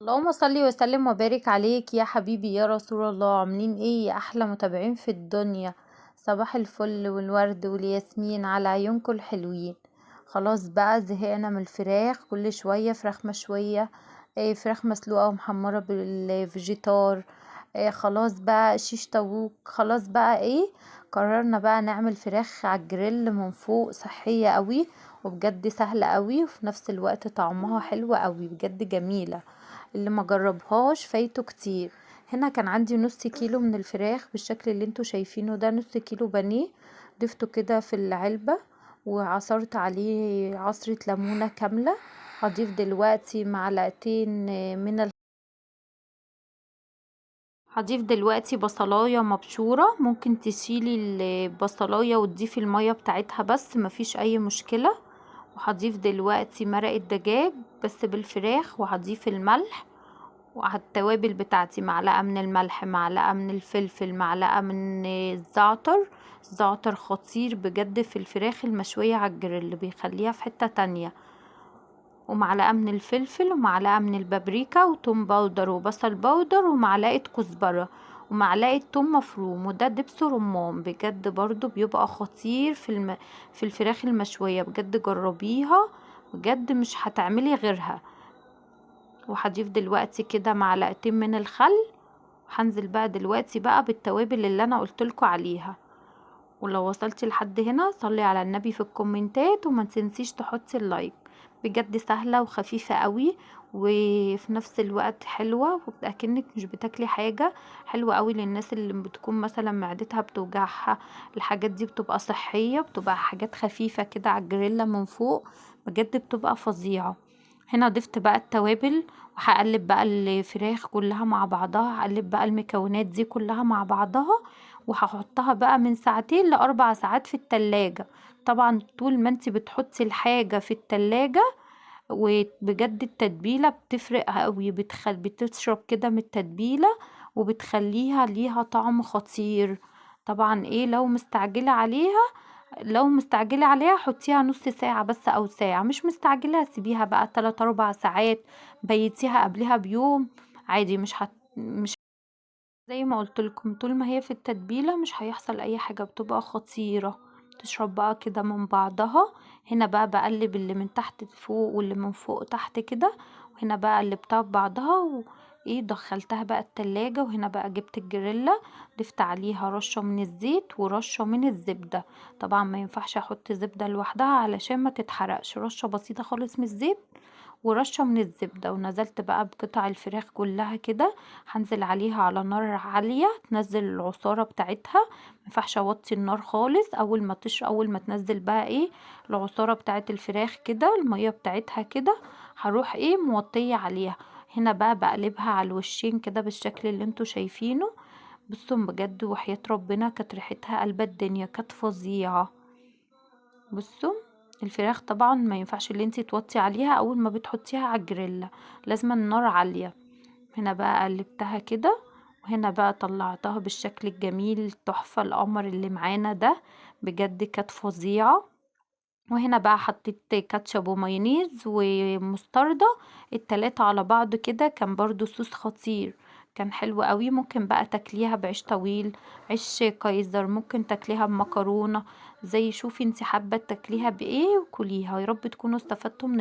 اللهم صل وسلم وبارك عليك يا حبيبي يا رسول الله. عاملين ايه يا احلى متابعين في الدنيا؟ صباح الفل والورد والياسمين على عيونكم الحلوين. خلاص بقى زهقنا من الفراخ، كل شوية فراخ مشوية، ايه فراخ مسلوقة ومحمرة بالفيجيتار، ايه خلاص بقى شيش طاووق. خلاص بقى ايه، قررنا بقى نعمل فراخ على الجريل من فوق، صحية قوي وبجد سهلة قوي وفي نفس الوقت طعمها حلو قوي، بجد جميلة. اللي ما جربهاش فايته كتير. هنا كان عندي نص كيلو من الفراخ بالشكل اللي انتوا شايفينه ده، نص كيلو بانيه. ضفته كده في العلبة وعصرت عليه عصرة ليمونة كاملة. هضيف دلوقتي معلقتين من ال... هضيف دلوقتي بصلاية مبشورة، ممكن تشيلي البصلاية وتضيفي المية بتاعتها بس مفيش اي مشكلة. وهضيف دلوقتي مرق الدجاج بس بالفراخ، وهضيف الملح وعلى التوابل بتاعتي معلقة من الملح، معلقة من الفلفل، معلقة من الزعتر. الزعتر خطير بجد في الفراخ المشوية على الجريل، بيخليها في حتة تانية. ومعلقة من الفلفل ومعلقة من البابريكا وتوم باودر وبصل باودر ومعلقة كزبرة ومعلقة توم مفروم، وده دبس رمان بجد برضو بيبقى خطير في الفراخ المشوية، بجد جربيها، بجد مش هتعملي غيرها. وهضيف دلوقتي كده معلقتين من الخل. هنزل بقى دلوقتي بقى بالتوابل اللي انا قلتلكوا عليها. ولو وصلتي لحد هنا صلي على النبي في الكومنتات وما تنسيش تحطي اللايك. بجد سهلة وخفيفة قوي وفي نفس الوقت حلوة، وكأنك مش بتاكلي حاجة. حلوة قوي للناس اللي بتكون مثلا معدتها بتوجعها. الحاجات دي بتبقى صحية، بتبقى حاجات خفيفة كده على الجريلا من فوق، بجد بتبقى فظيعة. هنا ضفت بقى التوابل وهقلب بقى الفراخ كلها مع بعضها، هقلب بقى المكونات دي كلها مع بعضها، وهحطها بقى من ساعتين ل4 ساعات في التلاجة. طبعا طول ما انت بتحطي الحاجة في التلاجة، وبجد التتبيلة بتفرق قوي، بتشرب كده من التتبيلة وبتخليها ليها طعم خطير. طبعا ايه، لو مستعجلة عليها حطيها نص ساعة بس او ساعة، مش مستعجلة سيبيها بقى 3 4 ساعات، بيتيها قبلها بيوم عادي. مش زي ما قلت لكم، طول ما هي في التتبيلة مش هيحصل اي حاجة، بتبقى خطيرة. تشرب بقى كده من بعضها. هنا بقى بقلب اللي من تحت فوق واللي من فوق تحت كده، وهنا بقى قلبتها ببعضها ايه دخلتها بقى التلاجة. وهنا بقى جبت الجريلا، ضفت عليها رشة من الزيت ورشة من الزبدة. طبعا ما ينفعش احط زبدة لوحدها علشان ما تتحرقش، رشة بسيطة خالص من الزيت ورشة من الزبدة. ونزلت بقى بقطع الفراخ كلها كده، هنزل عليها على نار عالية تنزل العصارة بتاعتها. مينفعش اوطي النار خالص. اول ما تنزل بقى ايه العصارة بتاعت الفراخ كده، المية بتاعتها كده، هروح ايه موطية عليها. هنا بقى بقلبها على الوشين كده بالشكل اللي انتوا شايفينه. بصوا بجد وحياة ربنا كانت ريحتها قلب الدنيا، كانت فظيعة. بصوا الفراخ طبعا ما ينفعش اللي انتي توطي عليها اول ما بتحطيها على الجريلا، لازم النار عالية. هنا بقى قلبتها كده، وهنا بقى طلعتها بالشكل الجميل التحفة القمر اللي معانا ده، بجد كانت فظيعة. وهنا بقى حطيت كاتشب ومايونيز ومستردة، التلاتة على بعض كده، كان برضو صوص خطير، كان حلو قوي. ممكن بقى تاكليها بعيش طويل، عيش كايزر، ممكن تاكليها بمكرونة، زي شوفي انت حابة تاكليها بايه وكليها. يا رب تكونوا استفدتوا من